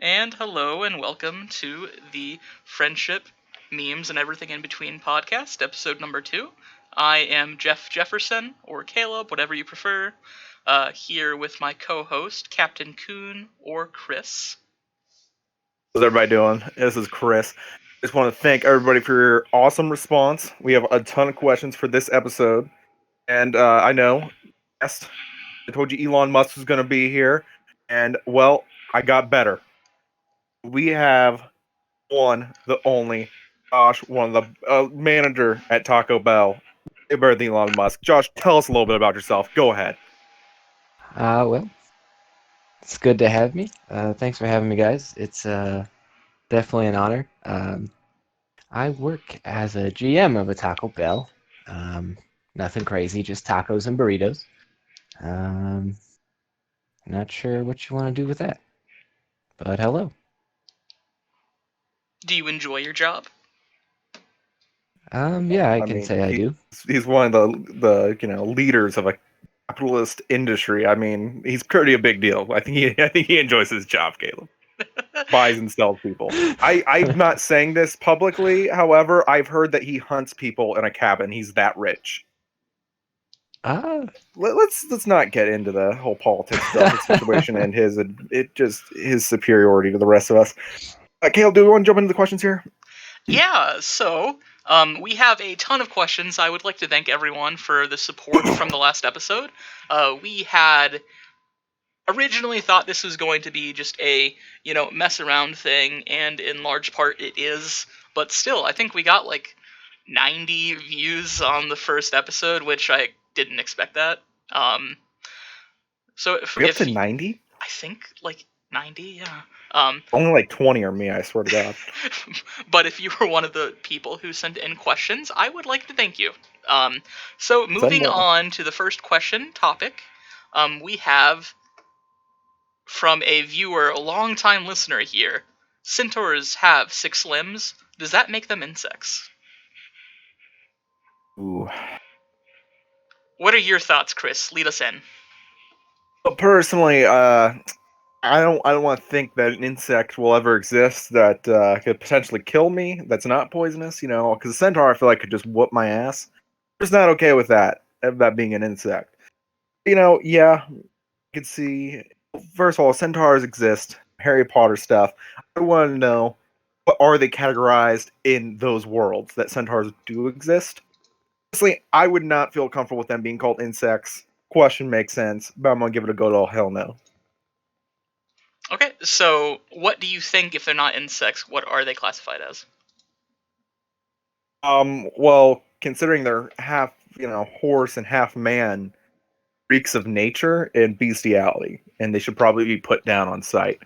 And hello and welcome to the Friendship, Memes, and Everything in Between podcast, episode number 2. I am Jeff Jefferson, or Caleb, whatever you prefer, here with my co-host, Captain Coon, or Chris. How's everybody doing? This is Chris. Just want to thank everybody for your awesome response. We have a ton of questions for this episode. And I know, yes, I told you Elon Musk was going to be here. And, well, I got better. We have the only Josh, one of the manager at Taco Bell. Better than Elon Musk. Josh, tell us a little bit about yourself. Go ahead. Well, it's good to have me. Thanks for having me, guys. It's definitely an honor. I work as a GM of a Taco Bell. Nothing crazy, just tacos and burritos. Um, Not sure what you want to do with that, but hello. Do you enjoy your job? Yeah, I I can mean, say I do. he's one of the leaders of a capitalist industry. I mean, he's pretty a big deal. I think he enjoys his job, Caleb. Buys and sells people. I'm not saying this publicly, however, I've heard that he hunts people in a cabin. He's that rich. Ah, Let's not get into the whole politics of the situation and his superiority to the rest of us. Caleb, do we want to jump into the questions here? Yeah, so we have a ton of questions. I would like to thank everyone for the support from the last episode. We had originally thought this was going to be just a, mess around thing, and in large part it is. But still, I think we got like 90 views on the first episode, which I didn't expect that. So Are we up to 90? I think like 90, yeah. Only like 20 are me, I swear to God. But if you were one of the people who sent in questions, I would like to thank you. So moving on to the first question topic, we have from a viewer, a long-time listener here. Centaurs have 6 limbs. Does that make them insects? Ooh. What are your thoughts, Chris? Lead us in. But personally, I don't want to think that an insect will ever exist that could potentially kill me. That's not poisonous, because a centaur I feel like could just whoop my ass. I'm just not okay with that being an insect. Yeah, you could see. First of all, centaurs exist. Harry Potter stuff. I want to know, what are they categorized in those worlds that centaurs do exist? Honestly, I would not feel comfortable with them being called insects. Question makes sense, but I'm gonna give it a go to hell no. Okay, so what do you think if they're not insects? What are they classified as? Well, considering they're half, horse and half man, freaks of nature and bestiality, and they should probably be put down on sight.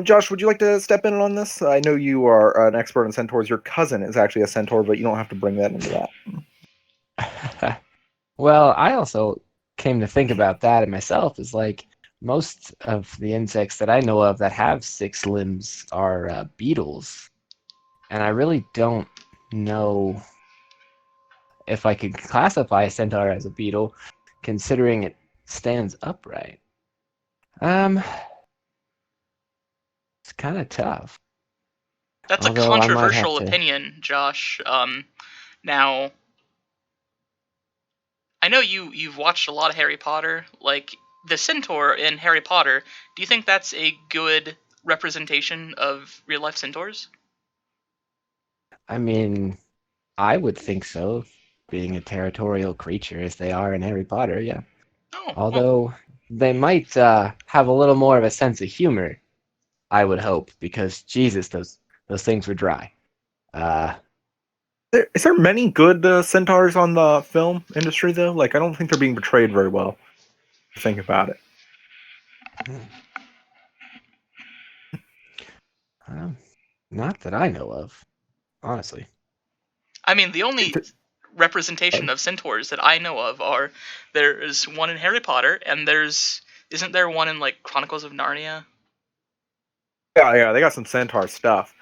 Josh, would you like to step in on this? I know you are an expert on centaurs. Your cousin is actually a centaur, but you don't have to bring that into that. well, I also came to think about that and myself is like most of the insects that I know of that have 6 limbs are beetles, and I really don't know if I could classify a centaur as a beetle, considering it stands upright. Um, it's kind of tough. That's a Although I might have controversial to. opinion, Josh. Now, I know you've watched a lot of Harry Potter. Like, the centaur in Harry Potter, do you think that's a good representation of real life centaurs? I mean, I would think so, being a territorial creature as they are in Harry Potter, yeah. Oh, well, Although they might have a little more of a sense of humor, I would hope, because Jesus, those things were dry. Uh, Is there many good centaurs on the film industry though? Like, I don't think they're being portrayed very well. Think about it. Not that I know of, honestly. I mean, the only representation of centaurs that I know of are there's one in Harry Potter, and isn't there one in like Chronicles of Narnia? Yeah, they got some centaur stuff.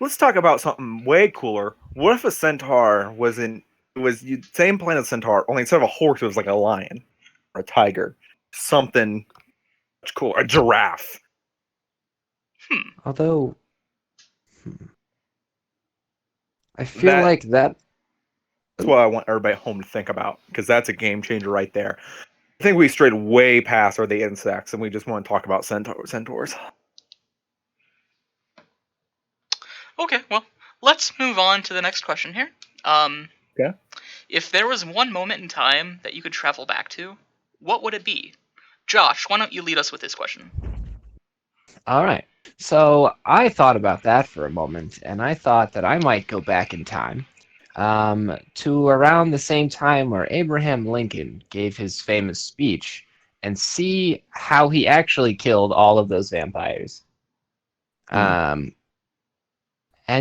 Let's talk about something way cooler. What if a centaur was the same planet centaur, only instead of a horse, it was like a lion or a tiger, something much cooler, a giraffe. Although, I feel That's like that. what I want everybody at home to think about, because that's a game changer right there. I think we strayed way past are the insects, and we just want to talk about centaurs. Okay, well, let's move on to the next question here. Okay. If there was one moment in time that you could travel back to, what would it be? Josh, why don't you lead us with this question? All right. So I thought about that for a moment, and I thought that I might go back in time to around the same time where Abraham Lincoln gave his famous speech and see how he actually killed all of those vampires. And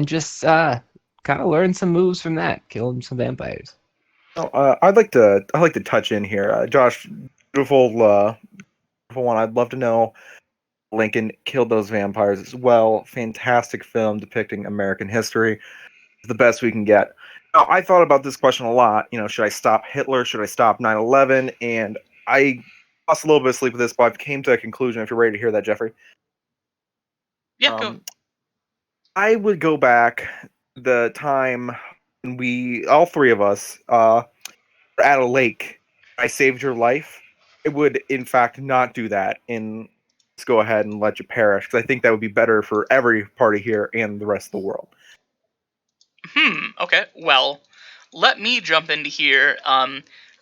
just kind of learn some moves from that, killing some vampires. I'd like to touch in here, Josh. Beautiful one. I'd love to know. Lincoln killed those vampires as well. Fantastic film depicting American history. The best we can get. Now, I thought about this question a lot. Should I stop Hitler? Should I stop 9/11? And I lost a little bit of sleep with this, but I came to a conclusion. If you're ready to hear that, Jeffrey. Yeah, go. I would go back the time when all three of us, were at a lake. I saved your life. I would, in fact, not do that and just go ahead and let you perish, because I think that would be better for every party here and the rest of the world. Okay. Well, let me jump into here.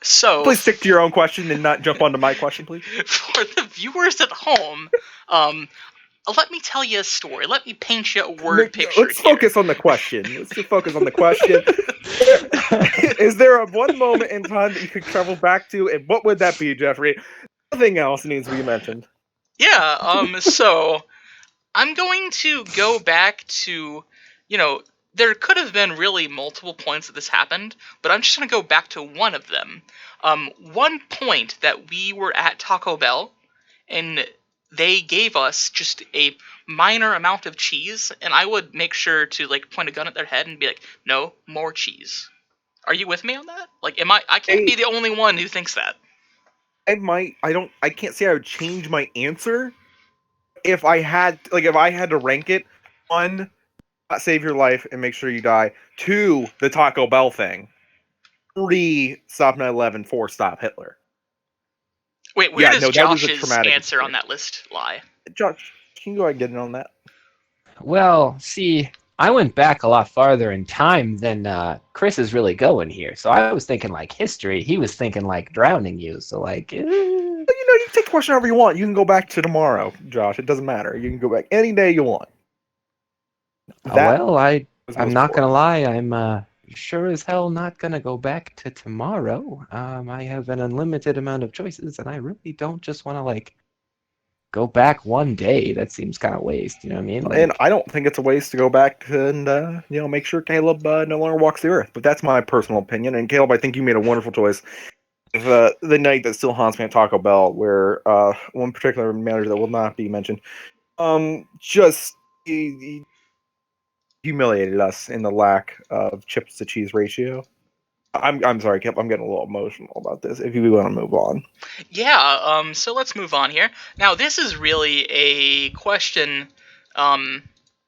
So Please stick to your own question and not jump onto my question, please. for the viewers at home, let me tell you a story. Let me paint you a word picture. Let's focus on the question. Let's just focus on the question. Is there one moment in time that you could travel back to, and what would that be, Jeffrey? Nothing else needs to be mentioned. Yeah. So I'm going to go back to, there could have been really multiple points that this happened, but I'm just going to go back to one of them. One point that we were at Taco Bell, and they gave us just a minor amount of cheese, and I would make sure to point a gun at their head and be like, no, more cheese. Are you with me on that? I can't be the only one who thinks that. I can't say I would change my answer if I had to rank it. 1, save your life and make sure you die. 2, the Taco Bell thing. 3, stop 9/11. 4, stop Hitler. Wait, where does Josh's traumatic answer on that list lie? Josh, can you go ahead and get in on that? Well, see, I went back a lot farther in time than Chris is really going here. So I was thinking history. He was thinking drowning you. So you can take the question however you want. You can go back to tomorrow, Josh. It doesn't matter. You can go back any day you want. Well, I'm not gonna lie. I'm sure as hell not gonna go back to tomorrow. I have an unlimited amount of choices, and I really don't just want to go back one day. That seems kind of waste. You know what I mean? And I don't think it's a waste to go back and make sure Caleb no longer walks the earth. But that's my personal opinion. And Caleb, I think you made a wonderful choice. The night that still haunts me at Taco Bell, where one particular manager that will not be mentioned, just he humiliated us in the lack of chips to cheese ratio. I'm sorry, Caleb. I'm getting a little emotional about this. If you want to move on. Yeah. So let's move on here. Now, this is really a question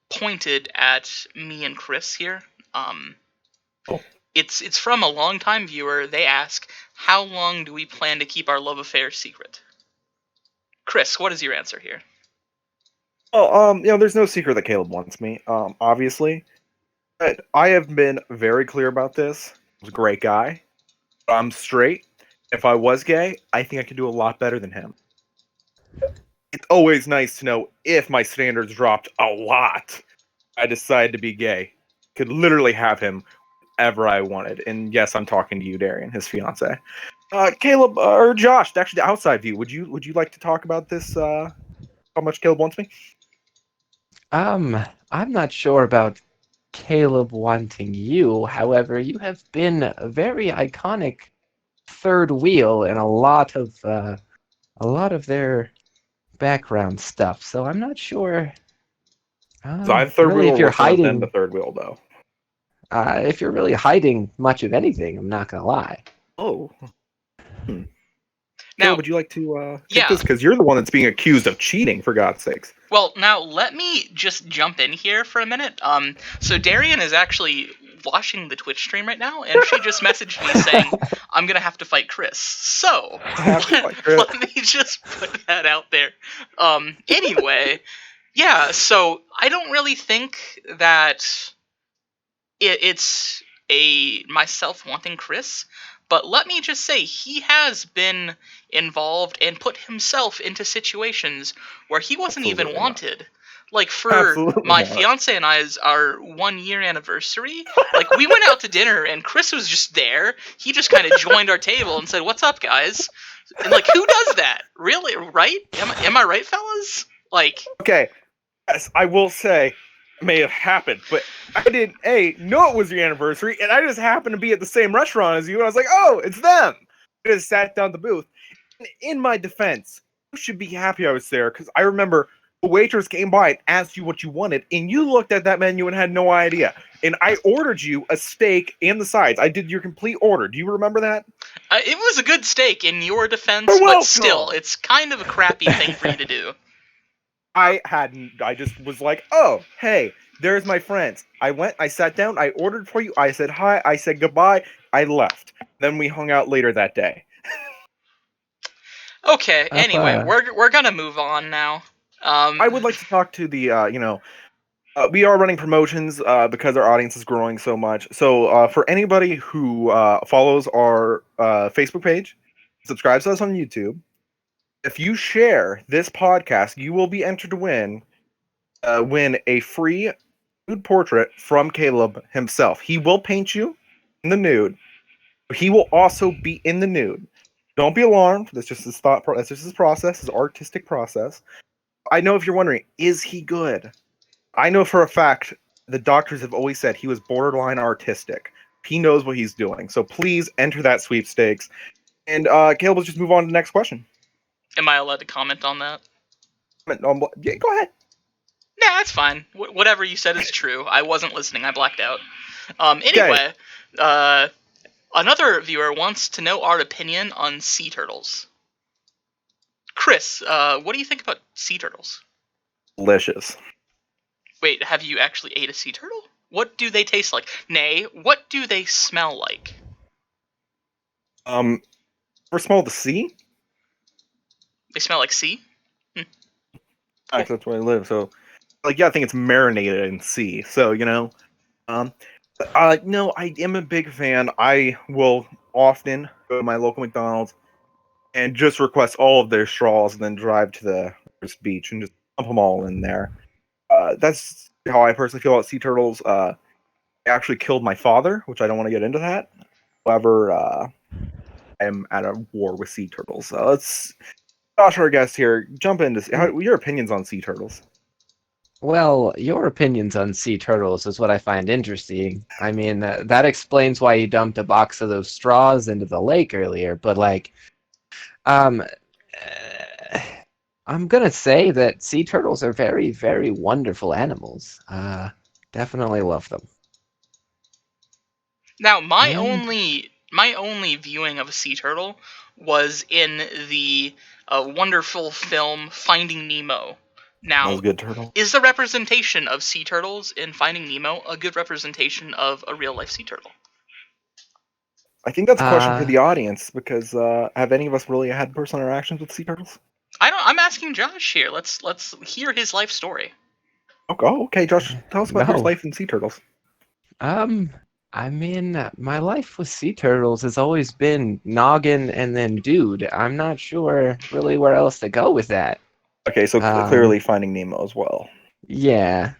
pointed at me and Chris here. It's from a longtime viewer. They ask, how long do we plan to keep our love affair secret? Chris, what is your answer here? Well, there's no secret that Caleb wants me, obviously. But I have been very clear about this. He's a great guy. I'm straight. If I was gay, I think I could do a lot better than him. It's always nice to know if my standards dropped a lot, I decided to be gay. Could literally have him whenever I wanted. And yes, I'm talking to you, Darian, his fiance. Caleb or Josh, actually, the outside view. Would you like to talk about this? How much Caleb wants me? I'm not sure about Caleb wanting you. However, you have been a very iconic third wheel in a lot of their background stuff. So I'm not sure. Third really, wheel if you're worse than hiding the third wheel, though. If you're really hiding much of anything, I'm not gonna lie. Oh. Phil, Now, would you like to take yeah. this? Because you're the one that's being accused of cheating, for God's sakes. Well, now let me just jump in here for a minute. So Darian is actually watching the Twitch stream right now, and she just messaged me saying, "I'm gonna have to fight Chris." So have to fight Chris. let me just put that out there. Anyway, yeah. So I don't really think that it's a myself wanting Chris, but let me just say he has been involved and put himself into situations where he wasn't even Absolutely not. wanted. Like for Absolutely my not. fiance and I's our 1 year anniversary, like we went out to dinner and Chris was just there. He just kind of joined our table and said, "What's up, guys?" And like, who does that? Really? Right? Am I right, fellas? Like, Okay, yes, I will say it may have happened, but I didn't know it was your anniversary, and I just happened to be at the same restaurant as you, and I was like, oh, it's them. I just sat down at the booth. In my defense, you should be happy I was there, because I remember the waitress came by and asked you what you wanted, and you looked at that menu and had no idea. And I ordered you a steak and the sides. I did your complete order. Do you remember that? it was a good steak in your defense, You're but welcome. still, it's kind of a crappy thing for you to do. I just was like, oh, hey, there's my friends. I went, I sat down, I ordered for you, I said hi, I said goodbye, I left. Then we hung out later that day. Okay, anyway, we're gonna move on now. I would like to talk to the, we are running promotions because our audience is growing so much. So for anybody who follows our Facebook page, subscribes to us on YouTube, if you share this podcast, you will be entered to win a free nude portrait from Caleb himself. He will paint you in the nude. He will also be in the nude. Don't be alarmed. That's just his thought. That's just his process, his artistic process. I know if you're wondering, is he good? I know for a fact the doctors have always said he was borderline artistic. He knows what he's doing. So please enter that sweepstakes. And Caleb, let's just move on to the next question. Am I allowed to comment on that? Yeah, go ahead. Nah, that's fine. Whatever you said is true. I wasn't listening. I blacked out. Anyway, another viewer wants to know our opinion on sea turtles. Chris, what do you think about sea turtles? Delicious. Wait, have you actually ate a sea turtle? What do they taste like? Nay, what do they smell like? Ever smell the sea? They smell like sea? That's where I live. So, I think it's marinated in sea. So, no, I am a big fan. I will often go to my local McDonald's and just request all of their straws and then drive to the nearest beach and just dump them all in there. That's how I personally feel about sea turtles. I actually killed my father, which I don't want to get into that. However, I am at a war with sea turtles. Let's, Josh, our guest here, jump into your opinions on sea turtles. Well, your opinions on sea turtles is what I find interesting. I mean, that explains why you dumped a box of those straws into the lake earlier. But I'm gonna say that sea turtles are very, very wonderful animals. Definitely love them. Now, my only viewing of a sea turtle was in the wonderful film Finding Nemo. Now, good turtle. Is the representation of sea turtles in Finding Nemo a good representation of a real-life sea turtle? I think that's a question for the audience, because have any of us really had personal interactions with sea turtles? I'm asking Josh here. Let's hear his life story. Oh, okay, Josh, tell us about your life in sea turtles. I mean, my life with sea turtles has always been noggin and then dude. I'm not sure really where else to go with that. Okay, so clearly Finding Nemo as well. Yeah.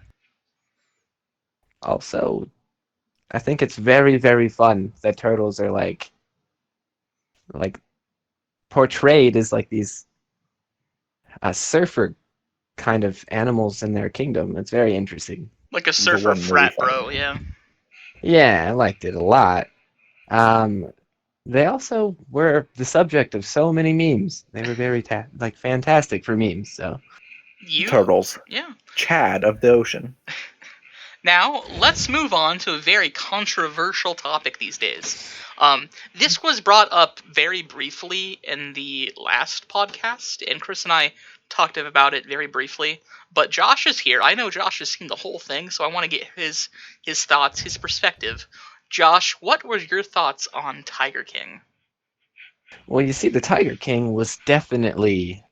Also, I think it's very, very fun that turtles are like portrayed as like these surfer kind of animals in their kingdom. It's very interesting. Like a surfer frat bro, yeah. Yeah, I liked it a lot. They also were the subject of so many memes. They were very fantastic for memes. So turtles, yeah, Chad of the ocean. Now, let's move on to a very controversial topic these days. This was brought up very briefly in the last podcast, and Chris and I talked about it very briefly. But Josh is here. I know Josh has seen the whole thing, so I want to get his thoughts, his perspective. Josh, what were your thoughts on Tiger King? Well, you see, the Tiger King was definitely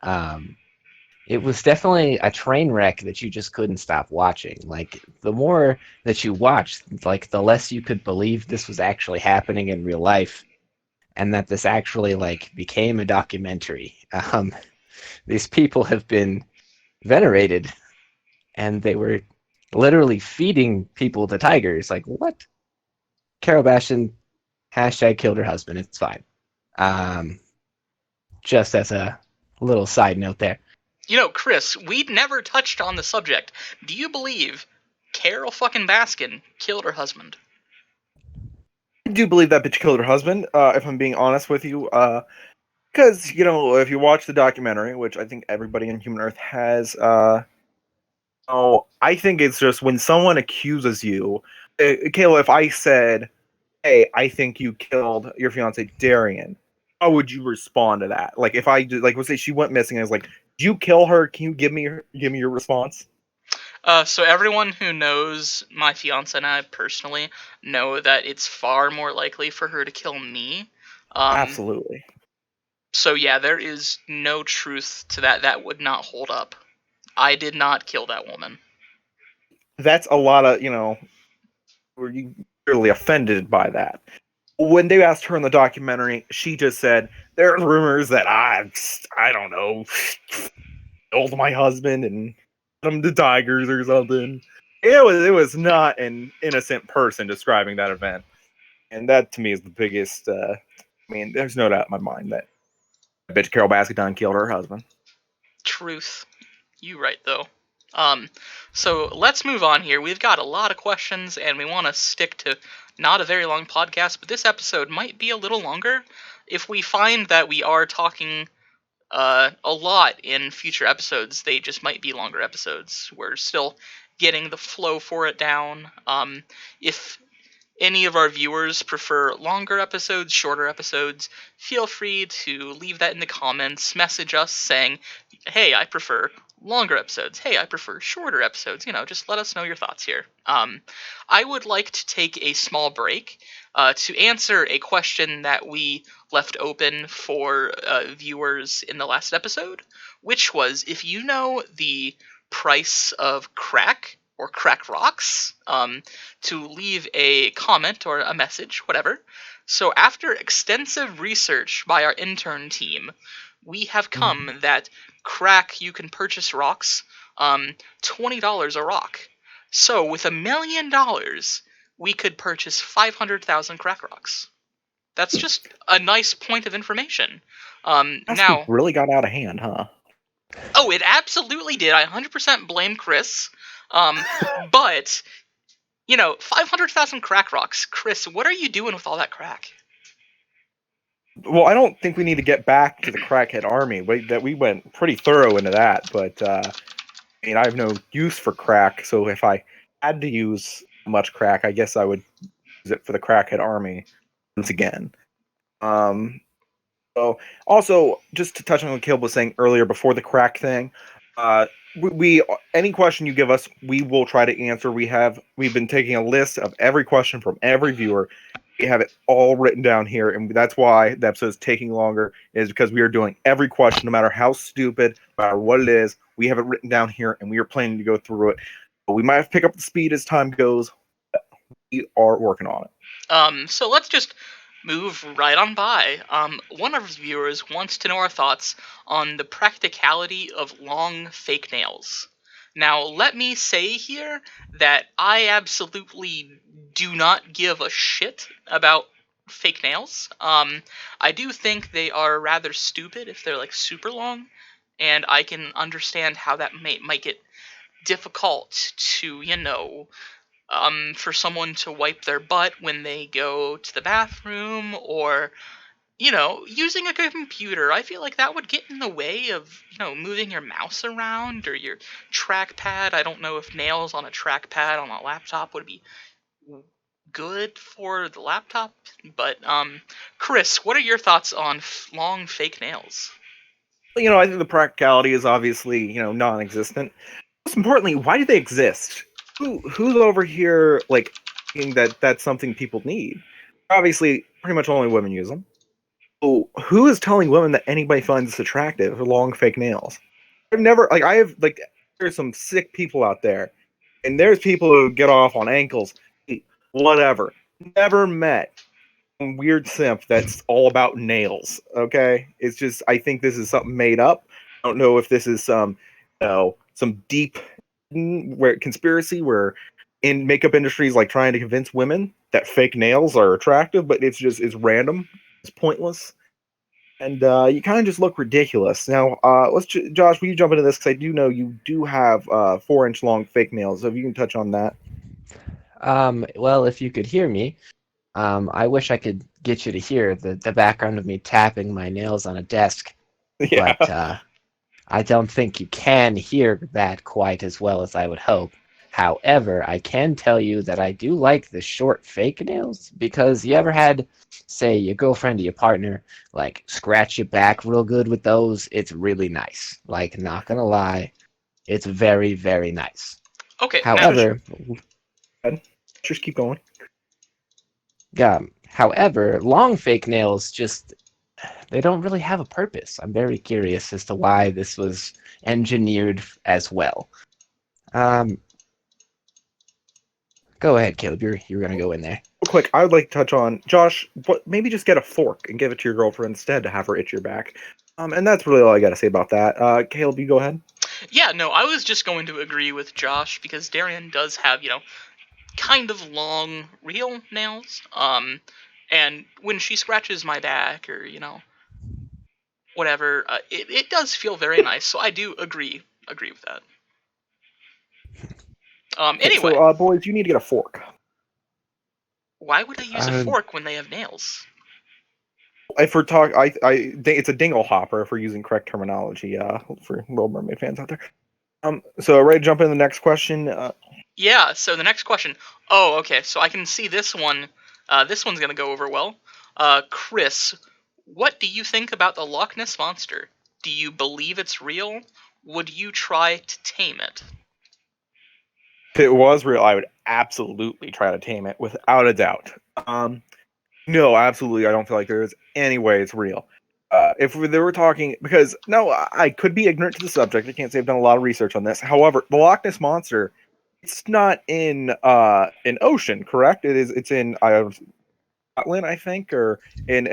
it was definitely a train wreck that you just couldn't stop watching. Like, the more that you watched, like, the less you could believe this was actually happening in real life, and that this actually, like, became a documentary. These people have been venerated, and they were literally feeding people to tigers. Like, what? Carol Bashan hashtag killed her husband. It's fine. Um, just as a little side note there. You know, Chris, we'd never touched on the subject. Do you believe Carol fucking Baskin killed her husband? I do believe that bitch killed her husband, if I'm being honest with you. Because, if you watch the documentary, which I think everybody on Human Earth has, I think it's just when someone accuses you, Kayla, if I said, hey, I think you killed your fiance Darian, how would you respond to that? Like, if I let's say she went missing, I was like, "Did you kill her? Can you give me your response?" So everyone who knows my fiance and I personally know that it's far more likely for her to kill me. Absolutely. So yeah, there is no truth to that. That would not hold up. I did not kill that woman. That's a lot of were you really offended by that? When they asked her in the documentary, she just said, "There's rumors that I don't know, killed my husband and put him to tigers or something." It was not an innocent person describing that event, and that to me is the biggest. There's no doubt in my mind that bitch Carol Baskin killed her husband. Truth. You right though. So let's move on here. We've got a lot of questions, and we want to stick to not a very long podcast, but this episode might be a little longer. If we find that we are talking a lot in future episodes, they just might be longer episodes. We're still getting the flow for it down. If any of our viewers prefer longer episodes, shorter episodes, feel free to leave that in the comments. Message us saying, hey, I prefer longer episodes. Hey, I prefer shorter episodes. Just let us know your thoughts here. I would like to take a small break to answer a question that we left open for viewers in the last episode, which was if you know the price of crack or crack rocks, to leave a comment or a message, whatever. So after extensive research by our intern team, we have come that crack, you can purchase rocks, $20 a rock. So with $1 million, we could purchase 500,000 crack rocks. That's just a nice point of information. Now, really got out of hand, huh? Oh, it absolutely did. I 100% blame Chris. But 500,000 crack rocks. Chris, what are you doing with all that crack? Well, I don't think we need to get back to the crackhead army. We went pretty thorough into that, but I have no use for crack. So if I had to use much crack, I guess I would use it for the crackhead army once again. So also, just to touch on what Caleb was saying earlier before the crack thing, we any question you give us, we will try to answer. We've been taking a list of every question from every viewer. We have it all written down here, and that's why the episode is taking longer, is because we are doing every question, no matter how stupid, no matter what it is. We have it written down here, and we are planning to go through it. But we might have to pick up the speed as time goes. But we are working on it. So let's just move right on by. One of our viewers wants to know our thoughts on the practicality of long fake nails. Now, let me say here that I absolutely do not give a shit about fake nails. I do think they are rather stupid if they're like super long, and I can understand how that might get difficult to, for someone to wipe their butt when they go to the bathroom, or using a computer, I feel like that would get in the way of, moving your mouse around or your trackpad. I don't know if nails on a trackpad on a laptop would be good for the laptop, but Chris, what are your thoughts on long fake nails? I think the practicality is obviously, non-existent. Most importantly, why do they exist? Who's over here like thinking that that's something people need? Obviously, pretty much only women use them. So who is telling women that anybody finds this attractive? Long fake nails. There's some sick people out there, and there's people who get off on ankles, whatever. Never met some weird simp that's all about nails. Okay, it's just I think this is something made up. I don't know if this is some deep conspiracy where in makeup industries like trying to convince women that fake nails are attractive, but it's random, it's pointless, and you kind of just look ridiculous. Now, Josh, will you jump into this because I do know you do have 4-inch long fake nails. So if you can touch on that. Well, if you could hear me, I wish I could get you to hear the background of me tapping my nails on a desk, Yeah. but I don't think you can hear that quite as well as I would hope. However, I can tell you that I do like the short fake nails because you ever had, say, your girlfriend or your partner, like, scratch your back real good with those? It's really nice. Like, not gonna lie, it's very, very nice. Okay. However, Just keep going. however, long fake nails just they don't really have a purpose. I'm very curious as to why this was engineered as well. Go ahead, Caleb. You're gonna go in there. Real quick, I would like to touch on Josh. Maybe just get a fork and give it to your girlfriend instead to have her itch your back. And that's really all I got to say about that. Caleb, you go ahead. Yeah, no, I was just going to agree with Josh because Darian does have, kind of long, real nails. And when she scratches my back or, whatever, it does feel very nice. So I do agree with that. Anyway. So, boys, you need to get a fork. Why would I use a fork when they have nails? If we're talking, I think it's a dingle hopper if we're using correct terminology. For Little Mermaid fans out there. So ready to jump into the next question? Yeah. So the next question. Oh, okay. So I can see this one. This one's gonna go over well. Chris, what do you think about the Loch Ness monster? Do you believe it's real? Would you try to tame it? If it was real, I would absolutely try to tame it without a doubt. No, absolutely, I don't feel like there's any way it's real. If they were talking, because no, I could be ignorant to the subject. I can't say I've done a lot of research on this. However, the Loch Ness monster, it's not in an ocean, correct? It's in Scotland, I think, or in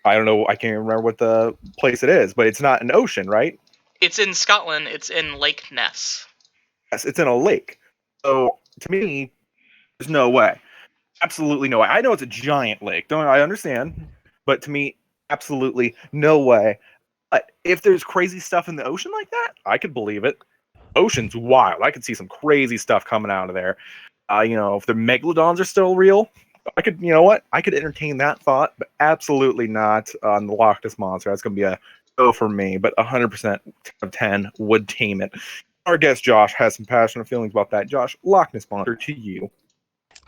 I don't know. I can't remember what the place it is, but it's not an ocean, right? It's in Scotland. It's in Lake Ness. Yes, it's in a lake. So to me, there's no way. Absolutely no way. I know it's a giant lake. Don't I understand? But to me, absolutely no way. But if there's crazy stuff in the ocean like that, I could believe it. Ocean's wild. I could see some crazy stuff coming out of there. If the megalodons are still real, I could, I could entertain that thought, but absolutely not on the Loch Ness monster. That's going to be a go for me, but 100% of 10 would tame it. Our guest Josh has some passionate feelings about that. Josh, Loch Ness monster to you.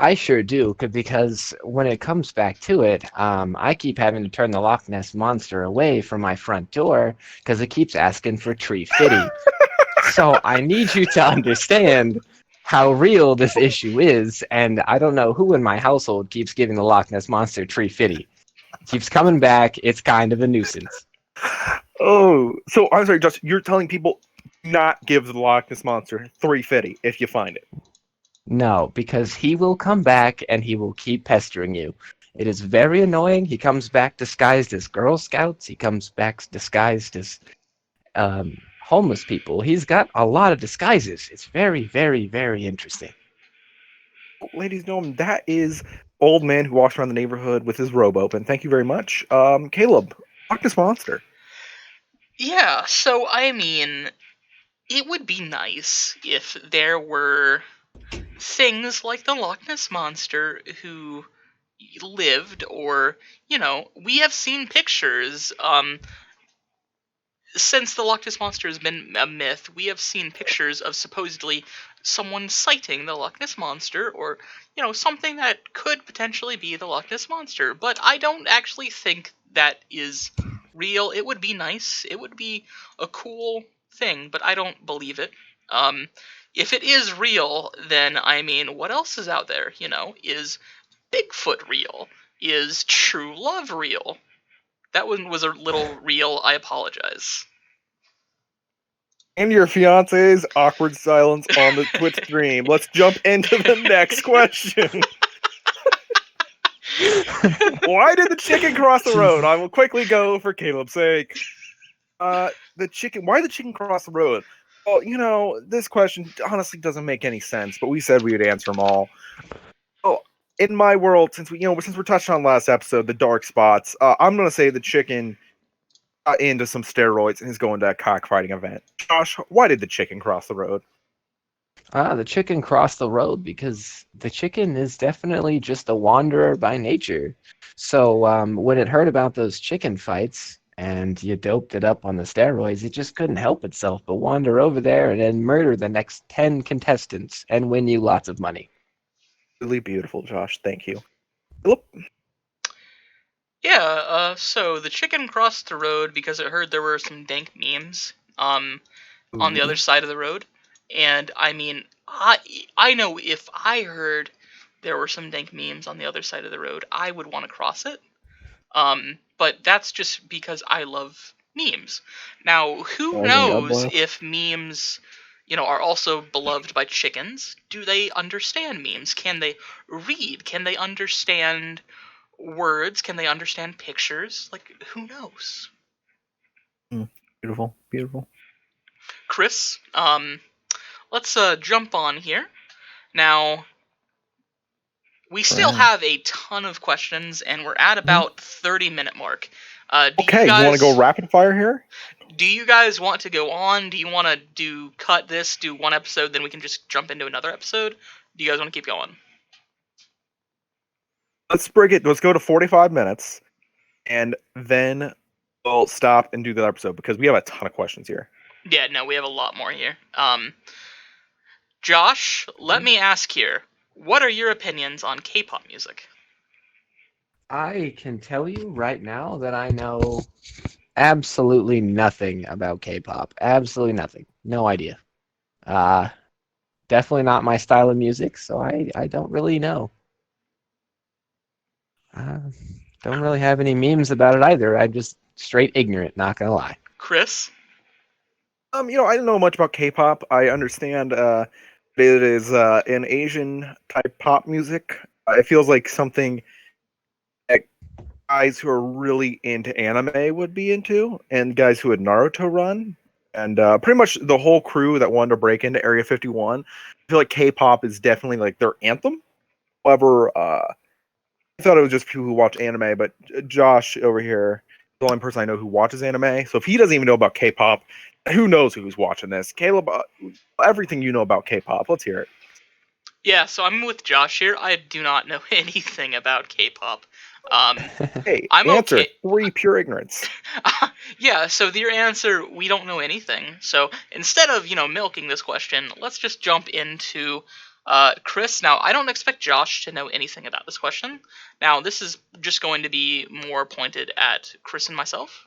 I sure do, because when it comes back to it, I keep having to turn the Loch Ness monster away from my front door because it keeps asking for tree fitty. So I need you to understand how real this issue is, and I don't know who in my household keeps giving the Loch Ness monster tree fitty. It keeps coming back. It's kind of a nuisance. Oh, so I'm sorry, Josh. You're telling people not give the Loch Ness monster 350 if you find it. No, because he will come back and he will keep pestering you. It is very annoying. He comes back disguised as Girl Scouts. He comes back disguised as homeless people. He's got a lot of disguises. It's very, very, very interesting. Ladies and gentlemen, that is old man who walks around the neighborhood with his robe open. Thank you very much. Caleb, Loch Ness monster. Yeah, so I mean, it would be nice if there were things like the Loch Ness monster who, lived, or we have seen pictures. Since the Loch Ness Monster has been a myth, we have seen pictures of supposedly someone sighting the Loch Ness Monster, or something that could potentially be the Loch Ness Monster. But I don't actually think that is real. It would be nice. It would be a cool thing, but I don't believe it. If it is real, then what else is out there? Is Bigfoot real? Is true love real? That one was a little real. I apologize. And your fiance's awkward silence on the Twitch stream. Let's jump into the next question. Why did the chicken cross the road? I will quickly go for Caleb's sake. Why the chicken cross the road? Well, this question honestly doesn't make any sense, but we said we would answer them all. Oh, in my world, since we're touched on last episode, the dark spots, I'm gonna say the chicken got into some steroids and is going to a cockfighting event. Josh, why did the chicken cross the road? The chicken crossed the road because the chicken is definitely just a wanderer by nature. So when it heard about those chicken fights and you doped it up on the steroids, it just couldn't help itself but wander over there and then murder the next 10 contestants and win you lots of money. Really beautiful, Josh. Thank you. Philip? Yeah, so the chicken crossed the road because it heard there were some dank memes on the other side of the road. And I know if I heard there were some dank memes on the other side of the road, I would want to cross it. But that's just because I love memes. Now, who knows if memes, are also beloved by chickens? Do they understand memes? Can they read? Can they understand words? Can they understand pictures? Who knows? Beautiful, beautiful. Chris, let's jump on here. Now, we still have a ton of questions, and we're at about 30-minute mark. You want to go rapid fire here? Do you guys want to go on? Do you want to cut this, do one episode, then we can just jump into another episode? Do you guys want to keep going? Let's break it. Let's go to 45 minutes, and then we'll stop and do the episode because we have a ton of questions here. Yeah, no, we have a lot more here. Josh, let me ask here. What are your opinions on K-pop music? I can tell you right now that I know absolutely nothing about K-pop. Absolutely nothing. No idea. Definitely not my style of music, so I don't really know. Don't really have any memes about it either. I'm just straight ignorant, not gonna lie. Chris? I don't know much about K-pop. I understand it is an Asian type pop music. It feels like something that guys who are really into anime would be into, and guys who had Naruto run, and pretty much the whole crew that wanted to break into Area 51. I feel like K-pop is definitely like their anthem. However, I thought it was just people who watch anime, but Josh over here is the only person I know who watches anime. So if he doesn't even know about K-pop, who knows who's watching this? Caleb, everything you know about K-pop, let's hear it. Yeah, so I'm with Josh here. I do not know anything about K-pop. Hey, I'm answer okay. 3 pure ignorance. Yeah, so your answer, we don't know anything. So instead of, milking this question, let's just jump into Chris. Now, I don't expect Josh to know anything about this question. Now, this is just going to be more pointed at Chris and myself.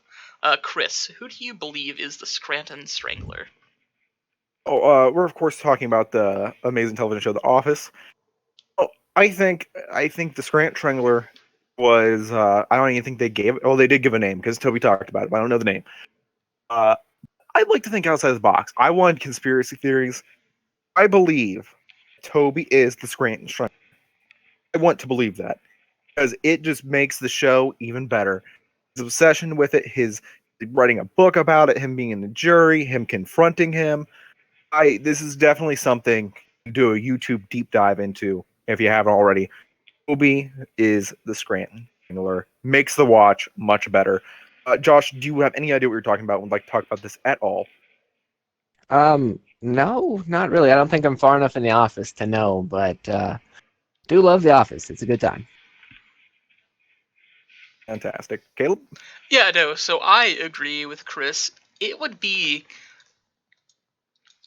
Chris, who do you believe is the Scranton Strangler? Oh, we're of course talking about the amazing television show The Office. Oh, I think the Scranton Strangler was I don't even think they gave. Oh, they did give a name because Toby talked about it, but I don't know the name. I'd like to think outside the box. I want conspiracy theories. I believe Toby is the Scranton Strangler. I want to believe that because it just makes the show even better. His obsession with it, his writing a book about it, him being in the jury, him confronting him. This is definitely something to do a YouTube deep dive into if you haven't already. Toby is the Scranton Strangler. Makes the watch much better. Josh, do you have any idea what you're talking about? Would like to talk about this at all? No, not really. I don't think I'm far enough in The Office to know, but do love The Office. It's a good time. Fantastic. Caleb? Yeah, no. So I agree with Chris. It would be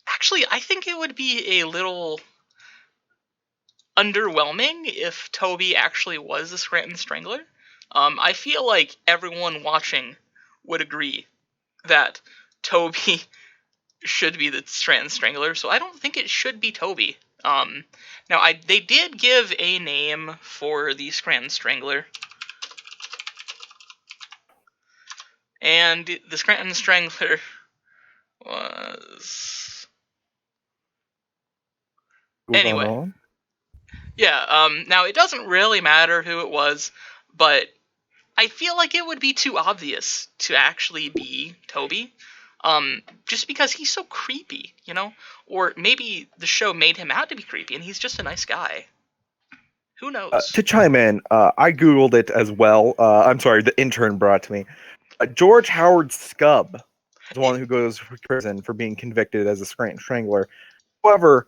actually. I think it would be a little underwhelming if Toby actually was the Scranton Strangler. I feel like everyone watching would agree that Toby should be the Scranton Strangler, so I don't think it should be Toby. Now, they did give a name for the Scranton Strangler, and the Scranton Strangler was... Moving Anyway, on. yeah, now it doesn't really matter who it was, but I feel like it would be too obvious to actually be Toby. Just because he's so creepy, you know? Or maybe the show made him out to be creepy and he's just a nice guy. Who knows? To chime in, I Googled it as well. I'm sorry, the intern brought it to me. George Howard Scub is one who goes to prison for being convicted as a Scranton Strangler. However,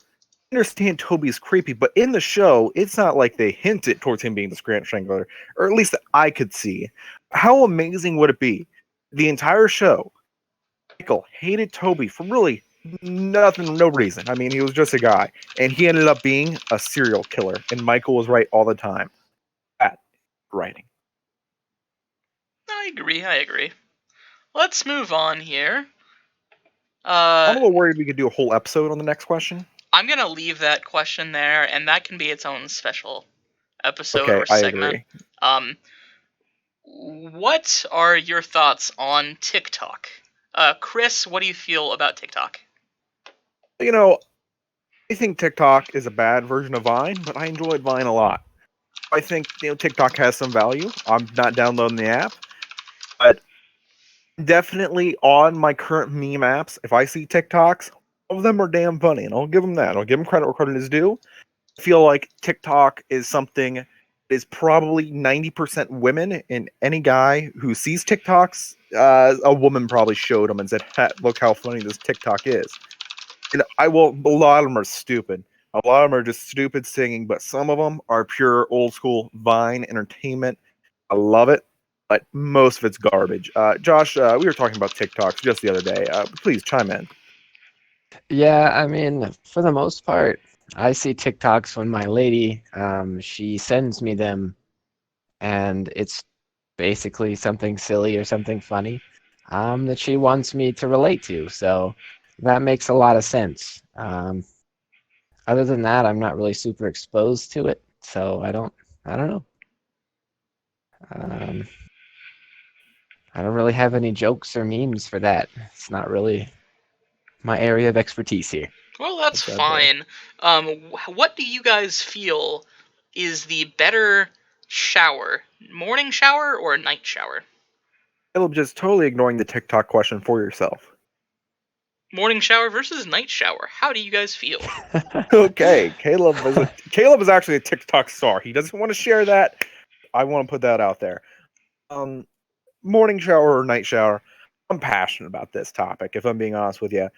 I understand Toby's creepy, but in the show, it's not like they hinted towards him being the Scranton Strangler, or at least that I could see. How amazing would it be? The entire show, Michael hated Toby for really nothing, no reason. I mean, he was just a guy, and he ended up being a serial killer, and Michael was right all the time. That writing. I agree. Let's move on here. I'm a little worried we could do a whole episode on the next question. I'm gonna leave that question there, and that can be its own special episode Okay, or I segment. agree. What are your thoughts on TikTok? Chris, what do you feel about TikTok? You know, I think TikTok is a bad version of Vine, but I enjoyed Vine a lot. I think TikTok has some value. I'm not downloading the app, but definitely on my current meme apps, if I see TikToks, all of them are damn funny, and I'll give them that. I'll give them credit where credit is due. I feel like TikTok is something that is probably 90% women, and any guy who sees TikToks, a woman probably showed him and said, "Look how funny this TikTok is." And a lot of them are stupid. A lot of them are just stupid singing, but some of them are pure old school Vine entertainment. I love it, but most of it's garbage. Josh, we were talking about TikToks just the other day. Please chime in. Yeah, I mean, for the most part, I see TikToks when my lady, she sends me them, and it's basically something silly or something funny, that she wants me to relate to. So that makes a lot of sense. Other than that, I'm not really super exposed to it, so I don't know. Um, I don't really have any jokes or memes for that. It's not really my area of expertise here. Well, that's Okay. fine. What do you guys feel is the better shower? Morning shower or night shower? Caleb, just totally ignoring the TikTok question for yourself. Morning shower versus night shower. How do you guys feel? Okay, Caleb is actually a TikTok star. He doesn't want to share that. I want to put that out there. Morning shower or night shower? I'm passionate about this topic. If I'm being honest with you,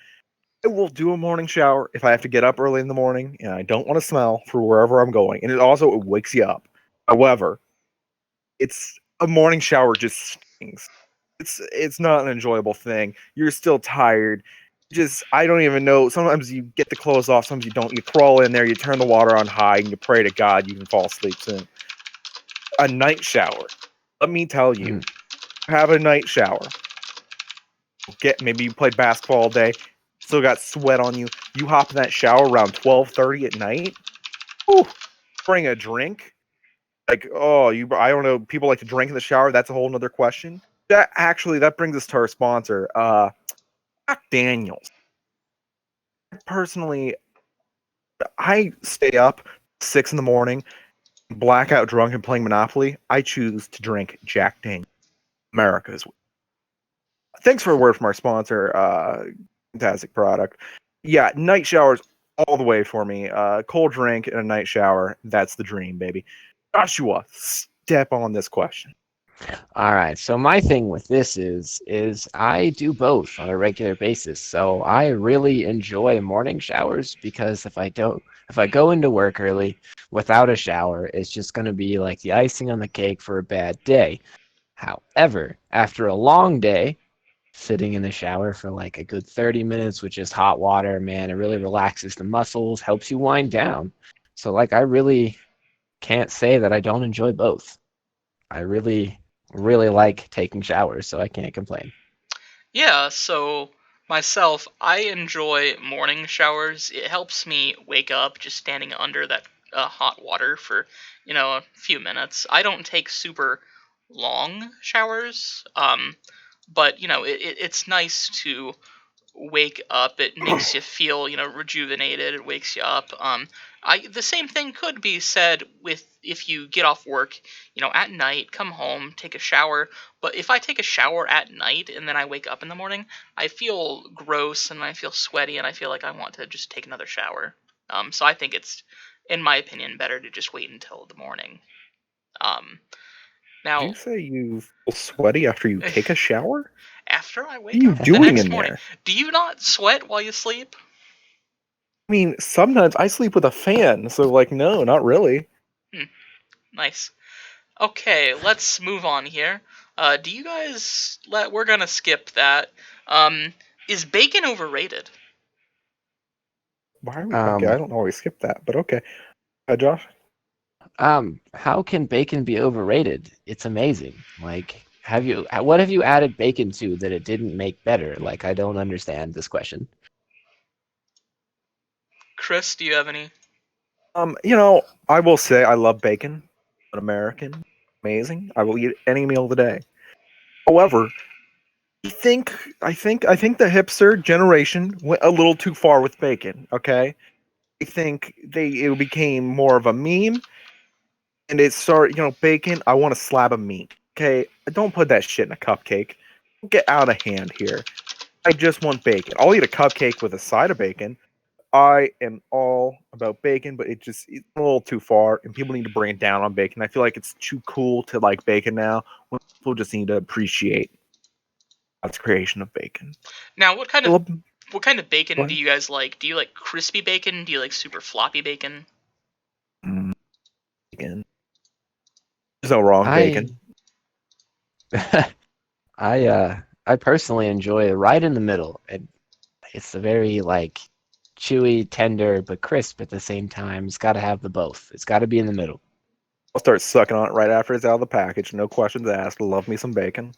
I will do a morning shower if I have to get up early in the morning and I don't want to smell for wherever I'm going. And it wakes you up. However, it's a morning shower just stings. It's not an enjoyable thing. You're still tired. Just I don't even know. Sometimes you get the clothes off, sometimes you don't. You crawl in there, you turn the water on high, and you pray to God you can fall asleep soon. A night shower. Let me tell you, have a night shower. Maybe you played basketball all day, still got sweat on you. You hop in that shower around 12:30 at night. Ooh, bring a drink. Like, I don't know. People like to drink in the shower. That's a whole nother question. That brings us to our sponsor, Jack Daniels. Personally, I stay up 6 in the morning, blackout drunk and playing Monopoly. I choose to drink Jack Daniels, America's. Thanks for a word from our sponsor. Fantastic product. Yeah, night showers all the way for me. Cold drink and a night shower. That's the dream, baby. Joshua, step on this question. All right. So my thing with this is I do both on a regular basis. So I really enjoy morning showers because if I go into work early without a shower, it's just going to be like the icing on the cake for a bad day. However, after a long day, sitting in the shower for like a good 30 minutes with just hot water, man, it really relaxes the muscles, helps you wind down. So like I really can't say that I don't enjoy both. I really, really like taking showers, so I can't complain. Yeah, so myself, I enjoy morning showers. It helps me wake up just standing under that hot water for, a few minutes. I don't take super long showers, but, it's nice to wake up. It makes you feel, rejuvenated. It wakes you up. The same thing could be said with if you get off work, at night, come home, take a shower. But if I take a shower at night and then I wake up in the morning, I feel gross and I feel sweaty and I feel like I want to just take another shower. So I think it's, in my opinion, better to just wait until the morning. Um, Did Now, you say you feel sweaty after you take a shower? after I What are wake you up the doing next in morning, there? do you not sweat while you sleep? I mean, sometimes I sleep with a fan, so like, no, not really. Nice. Okay, let's move on here. Do you guys we're gonna skip that. Um, is bacon overrated? Why are we? Okay, I Um, don't know why we skipped that, but okay. Josh? how can bacon be overrated? It's amazing. Like, what have you added bacon to that it didn't make better? Like, I don't understand this question. Chris, do you have any? I will say I love bacon. An American, amazing. I will eat any meal of the day. However, I think the hipster generation went a little too far with bacon. Okay, I think it became more of a meme, and it started. Bacon. I want a slab of meat. Okay, don't put that shit in a cupcake. Get out of hand here. I just want bacon. I'll eat a cupcake with a side of bacon. I am all about bacon, but it's a little too far, and people need to bring it down on bacon. I feel like it's too cool to like bacon now. When people just need to appreciate God's creation of bacon. Now, what kind of Philip, what kind of go bacon do ahead. you guys like? Do you like crispy bacon? Do you like super floppy bacon? Mm, Bacon. There's no wrong I bacon. I I personally enjoy it right in the middle. It's a very like chewy, tender, but crisp at the same time. It's got to have the both. It's got to be in the middle. I'll start sucking on it right after it's out of the package. No questions asked. Love me some bacon.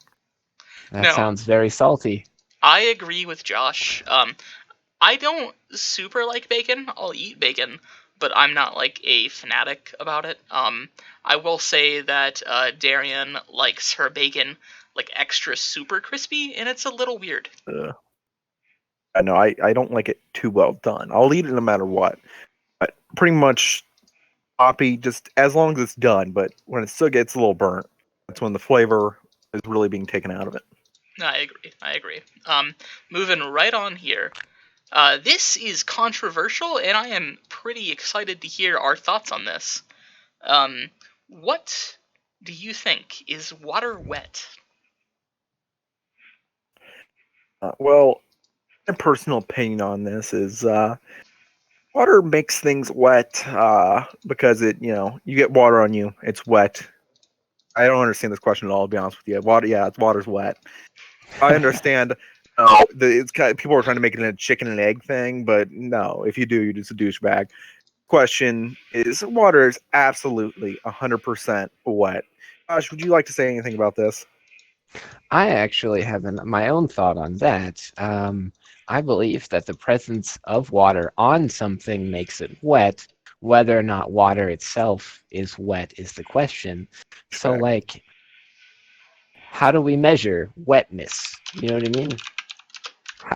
That No, sounds very salty. I agree with Josh. I don't super like bacon. I'll eat bacon, but I'm not like a fanatic about it. I will say that Darian likes her bacon like extra super crispy, and it's a little weird. I know I don't like it too well done. I'll eat it no matter what. But pretty much poppy, just as long as it's done. But when it still gets a little burnt, that's when the flavor is really being taken out of it. I agree. I agree. Moving right on here. This is controversial, and I am pretty excited to hear our thoughts on this. What do you think? Is water wet? Well, my personal opinion on this is water makes things wet because you get water on you, it's wet. I don't understand this question at all, to be honest with you. Water's wet. I understand. It's kind of, people are trying to make it a chicken and egg thing, but no. If you do, you're just a douchebag. Question is, water is absolutely 100% wet. Josh, would you like to say anything about this? I actually have my own thought on that. I believe that the presence of water on something makes it wet. Whether or not water itself is wet is the question. So, Douchebag. like, how do we measure wetness? You know what I mean?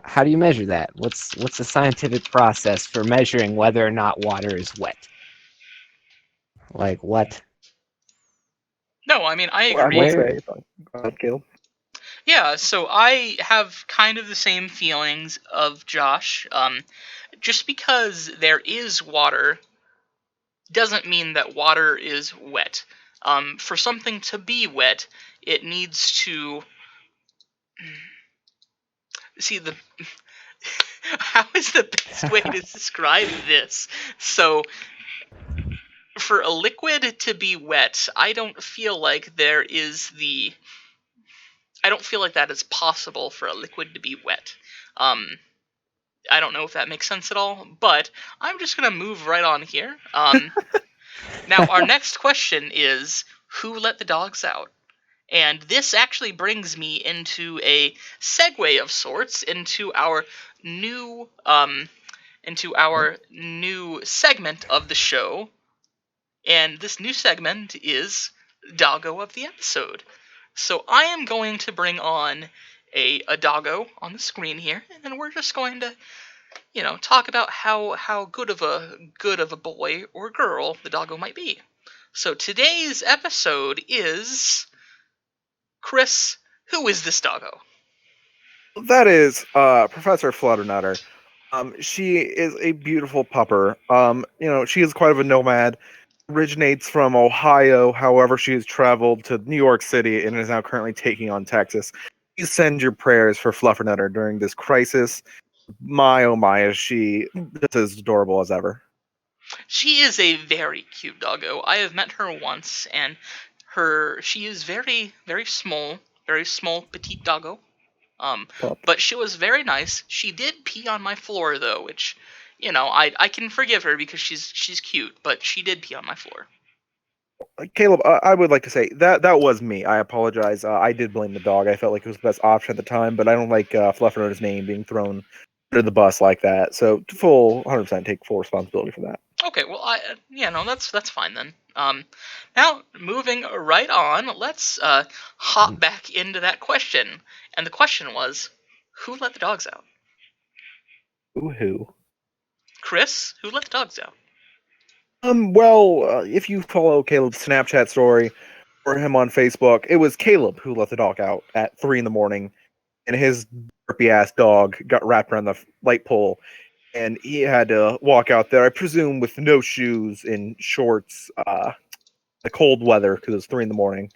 How do you measure that? What's the scientific process for measuring whether or not water is wet? Like what? No, I mean I Well, I will agree. Where? say, go ahead, Caleb. Yeah, so I have kind of the same feelings of Josh. Just because there is water doesn't mean that water is wet. For something to be wet, it needs to see the. How is the best way to describe this? So, for a liquid to be wet, I don't feel like there is the I don't feel like that is possible for a liquid to be wet. I don't know if that makes sense at all, but I'm just gonna move right on here. Now our next question is, who let the dogs out? And this actually brings me into a segue of sorts new into our new segment of the show. And this new segment is Doggo of the Episode. So I am going to bring on a doggo on the screen here, and then we're just going to, talk about how good of a boy or girl the doggo might be. So today's episode is, Chris, who is this doggo? That is Professor Flutternutter. She is a beautiful pupper. She is quite of a nomad. Originates from Ohio, however, she has traveled to New York City and is now currently taking on Texas. Please send your prayers for Fluffernutter during this crisis. My oh my, is she just as adorable as ever. She is a very cute doggo. I have met her once, and she is very, very small, petite doggo. Pup. But she was very nice. She did pee on my floor though, which, I can forgive her because she's cute, but she did pee on my floor. Caleb, I would like to say that was me. I apologize. I did blame the dog. I felt like it was the best option at the time, but I don't like Fluffernutter's name being thrown under the bus like that. So full 100% take full responsibility for that. Okay, well, that's fine then. Now moving right on, let's hop back into that question, and the question was, who let the dogs out? Who? Chris, who let the dogs out? Well, if you follow Caleb's Snapchat story or him on Facebook, it was Caleb who let the dog out at 3 a.m, and his derpy ass dog got wrapped around the light pole, and he had to walk out there, I presume, with no shoes and shorts, the cold weather, because it was 3 a.m,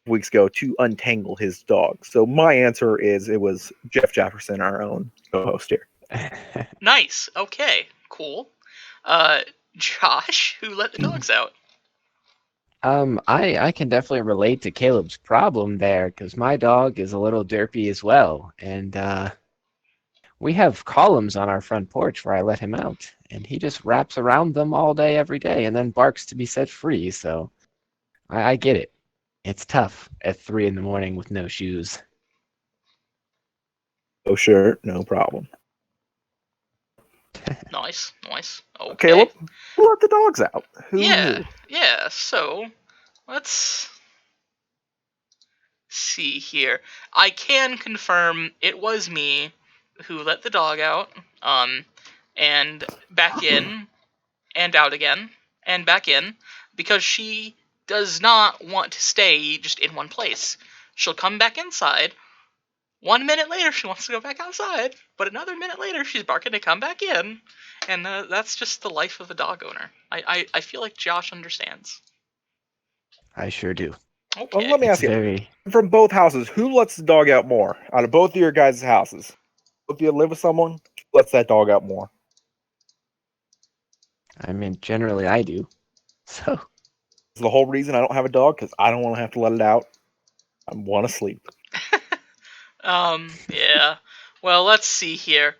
weeks ago, to untangle his dog. So my answer is it was Jeff Jefferson, our own co-host here. Nice. Okay. Cool. Josh, who let the dogs out? I can definitely relate to Caleb's problem there, because my dog is a little derpy as well, and we have columns on our front porch where I let him out, and he just wraps around them all day, every day, and then barks to be set free. So I get it. It's tough at 3 a.m. with no shoes. Oh, sure, no problem. Nice. Okay. Caleb, who let the dogs out? Who yeah, knew? yeah. So let's see here. I can confirm it was me who let the dog out, and back in, and out again, and back in, because she does not want to stay just in one place. She'll come back inside. 1 minute later, she wants to go back outside, but another minute later, she's barking to come back in, and that's just the life of a dog owner. I feel like Josh understands. I sure do. Okay. Well, let me ask you, Very. from both houses, who lets the dog out more out of both of your guys' houses? If you live with someone, who lets that dog out more? I mean, generally I do. So It's the whole reason I don't have a dog, because I don't want to have to let it out. I want to sleep. Yeah. Well, let's see here.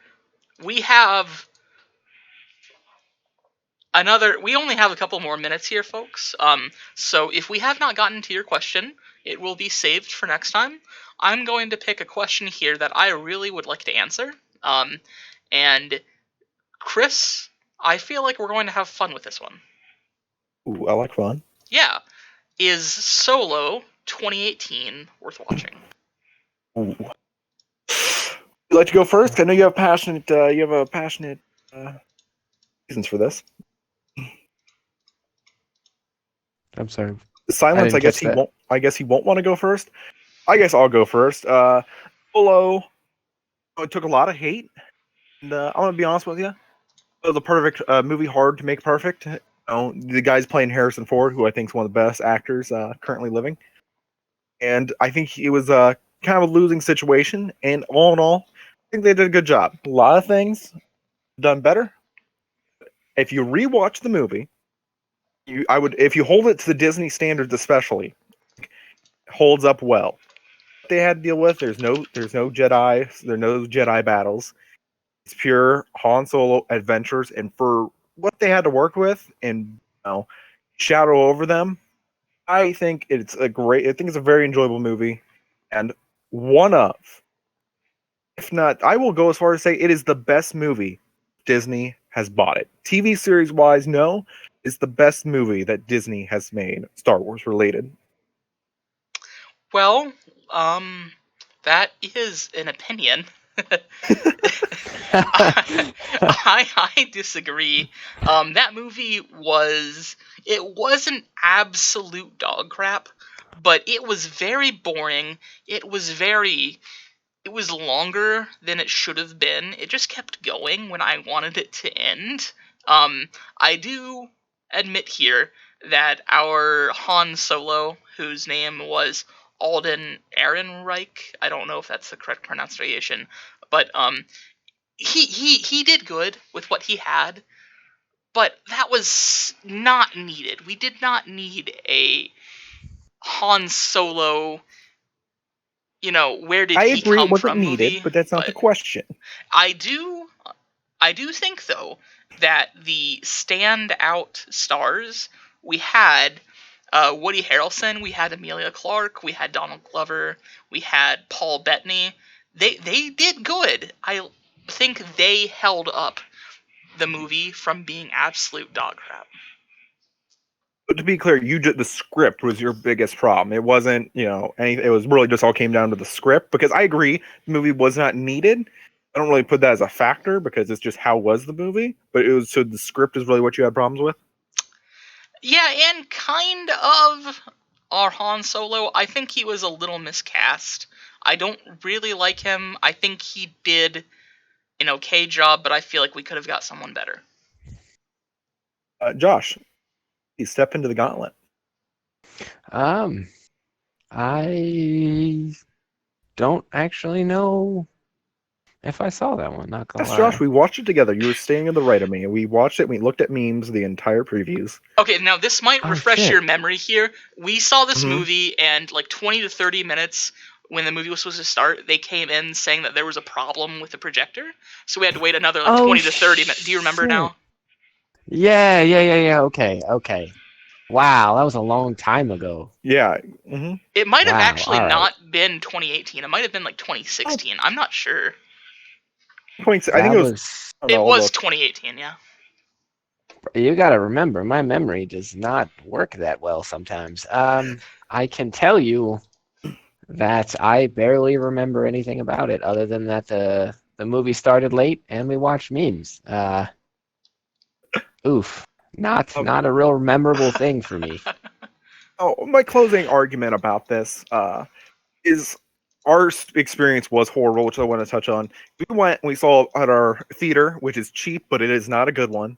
We only have a couple more minutes here, folks. So if we have not gotten to your question, it will be saved for next time. I'm going to pick a question here that I really would like to answer. And Chris, I feel like we're going to have fun with this one. Ooh, I like fun. Yeah. Is Solo 2018 worth watching? Ooh. Would you like to go first? I know you have passionate reasons for this. I'm sorry. Silence. I guess he won't. I guess he won't want to go first. I guess I'll go first. Solo. It took a lot of hate, and I'm gonna be honest with you. It was a perfect movie, hard to make perfect. The guy's playing Harrison Ford, who I think is one of the best actors currently living, and I think it was kind of a losing situation. And all in all, I think they did a good job. A lot of things done better. If you rewatch the movie, if you hold it to the Disney standards, especially, holds up well. they had to deal with. There's no Jedi. There are no Jedi battles. It's pure Han Solo adventures, and for what they had to work with and shadow over them, I think it's a very enjoyable movie, and one of, if not, I will go as far as say it is the best movie Disney has bought it. TV series wise, no, it's the best movie that Disney has made, Star Wars related. Well, that is an opinion. I disagree. That movie wasn't absolute dog crap, but it was very boring. It was longer than it should have been. It just kept going when I wanted it to end. I do admit here that our Han Solo, whose name was Alden Ehrenreich, I don't know if that's the correct pronunciation, but he did good with what he had, but that was not needed. We did not need a Han Solo, where did I he agree, it come wasn't from needed, movie. but that's not the question. I do think though that the standout stars we had Woody Harrelson, we had Emilia Clarke, we had Donald Glover, we had Paul Bettany. They did good. I think they held up the movie from being absolute dog crap. But to be clear, the script was your biggest problem. It wasn't, anything. It was really just all came down to the script. Because I agree, the movie was not needed. I don't really put that as a factor because it's just how was the movie. But it was, so the script is really what you had problems with. Yeah, and kind of our Han Solo. I think he was a little miscast. I don't really like him. I think he did an okay job, but I feel like we could have got someone better. Josh, you step into the gauntlet. I don't actually know if I saw that one. Not gonna Yes, lie. Josh, we watched it together. You were staying to the right of me, and we watched it. And we looked at memes, the entire previews. Okay, now this might refresh shit. your memory here. We saw this Mhm. movie, and like 20 to 30 minutes when the movie was supposed to start, they came in saying that there was a problem with the projector. So we had to wait another 20 to 30 minutes. Do you remember shit. now? Yeah. Okay. Wow, that was a long time ago. Yeah. Mm-hmm. It might have Wow, actually alright. not been 2018. It might have been like 2016. I'm not sure. I think it was. It was 2018, yeah. You gotta remember, my memory does not work that well sometimes. I can tell you that I barely remember anything about it other than that the movie started late and we watched memes. Oof. Not a real memorable thing for me. Oh, my closing argument about this is our experience was horrible, which I want to touch on. We went and we saw at our theater, which is cheap, but it is not a good one.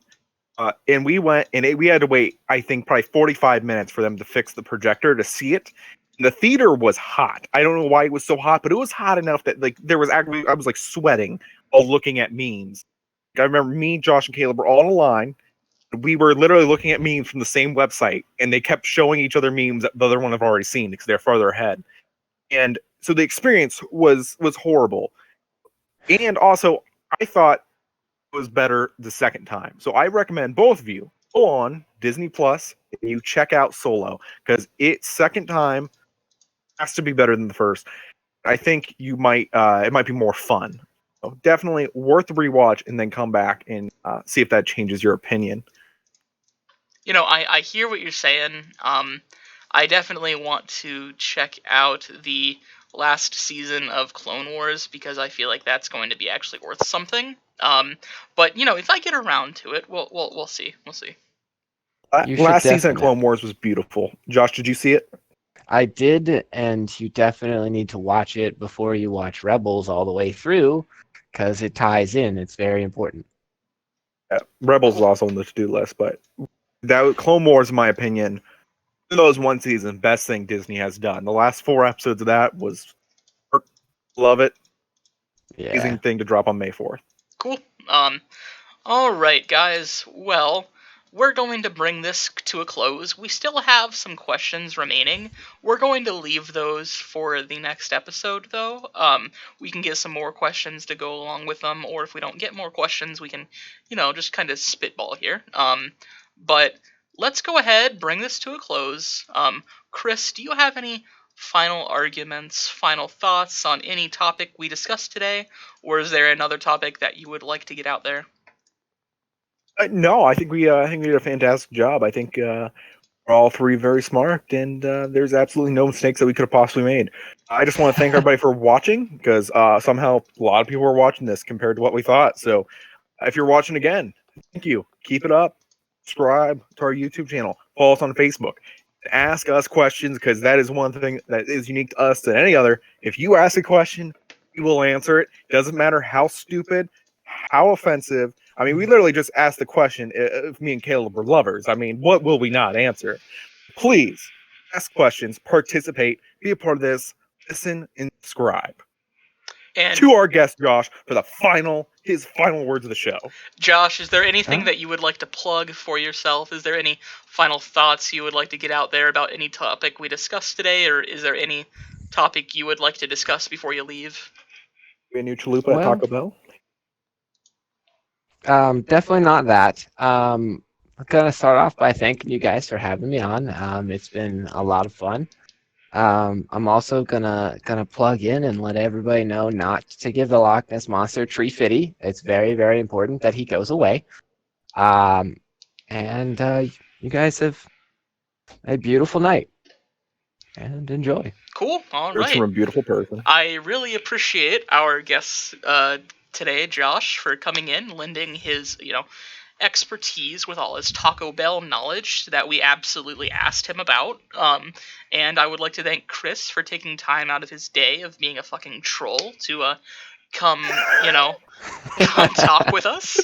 And we went and we had to wait, I think, probably 45 minutes for them to fix the projector to see it. And the theater was hot. I don't know why it was so hot, but it was hot enough that there was actually I was like sweating while looking at memes. I remember me, Josh, and Caleb were all in a line. We were literally looking at memes from the same website, and they kept showing each other memes that the other one have already seen because they're farther ahead. And so the experience was horrible. And also, I thought it was better the second time. So I recommend both of you go on Disney Plus and you check out Solo because it second time has to be better than the first. I think you might it might be more fun. So definitely worth the rewatch and then come back and see if that changes your opinion. I hear what you're saying. I definitely want to check out the last season of Clone Wars because I feel like that's going to be actually worth something. But if I get around to it, we'll see. We'll see. Last season of Clone Wars was beautiful. Josh, did you see it? I did, and you definitely need to watch it before you watch Rebels all the way through because it ties in. It's very important. Rebels is also on the to-do list, but that Clone Wars, in my opinion, even though it was one season, best thing Disney has done. The last 4 episodes of that was love it. Yeah. Amazing thing to drop on May 4th. Cool. All right, guys. Well, we're going to bring this to a close. We still have some questions remaining. We're going to leave those for the next episode, though. We can get some more questions to go along with them, or if we don't get more questions, we can, just kind of spitball here. But let's go ahead, bring this to a close. Chris, do you have any final arguments, final thoughts on any topic we discussed today, or is there another topic that you would like to get out there? No, I think we did a fantastic job. I think we're all three very smart, and there's absolutely no mistakes that we could have possibly made. I just want to thank everybody for watching, because somehow a lot of people are watching this compared to what we thought. So if you're watching again, thank you. Keep it up. Subscribe to our YouTube channel. Follow us on Facebook. Ask us questions, because that is one thing that is unique to us than any other. If you ask a question, we will answer it. Doesn't matter how stupid, how offensive. I mean, we literally just asked the question if me and Caleb were lovers. I mean, what will we not answer? Please ask questions, participate, be a part of this, listen, and subscribe. And to our guest Josh for his final words of the show. Josh, is there anything that you would like to plug for yourself? Is there any final thoughts you would like to get out there about any topic we discussed today, or is there any topic you would like to discuss before you leave? A new chalupa at Taco Bell? Definitely not that. I'm gonna start off by thanking you guys for having me on. It's been a lot of fun. I'm also gonna plug in and let everybody know not to give the Loch Ness Monster Tree Fitty. It's very, very important that he goes away. And you guys have a beautiful night. And enjoy. Cool. All right. You're a beautiful person. I really appreciate our guest today, Josh, for coming in, lending his, expertise with all his Taco Bell knowledge that we absolutely asked him about. And I would like to thank Chris for taking time out of his day of being a fucking troll to come talk with us.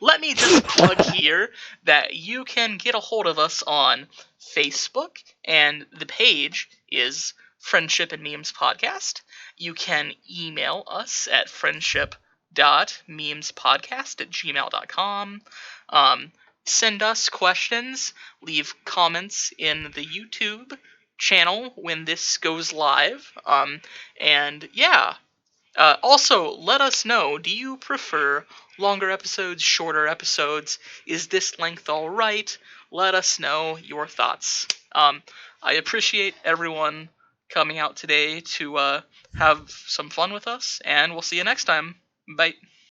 Let me just plug here that you can get a hold of us on Facebook, and the page is Friendship and Memes Podcast. You can email us at friendship.memespodcast@gmail.com. Send us questions, leave comments in the YouTube channel when this goes live. And yeah. Also, let us know, do you prefer longer episodes, shorter episodes? Is this length alright? Let us know your thoughts. I appreciate everyone coming out today to have some fun with us, and we'll see you next time. Bye.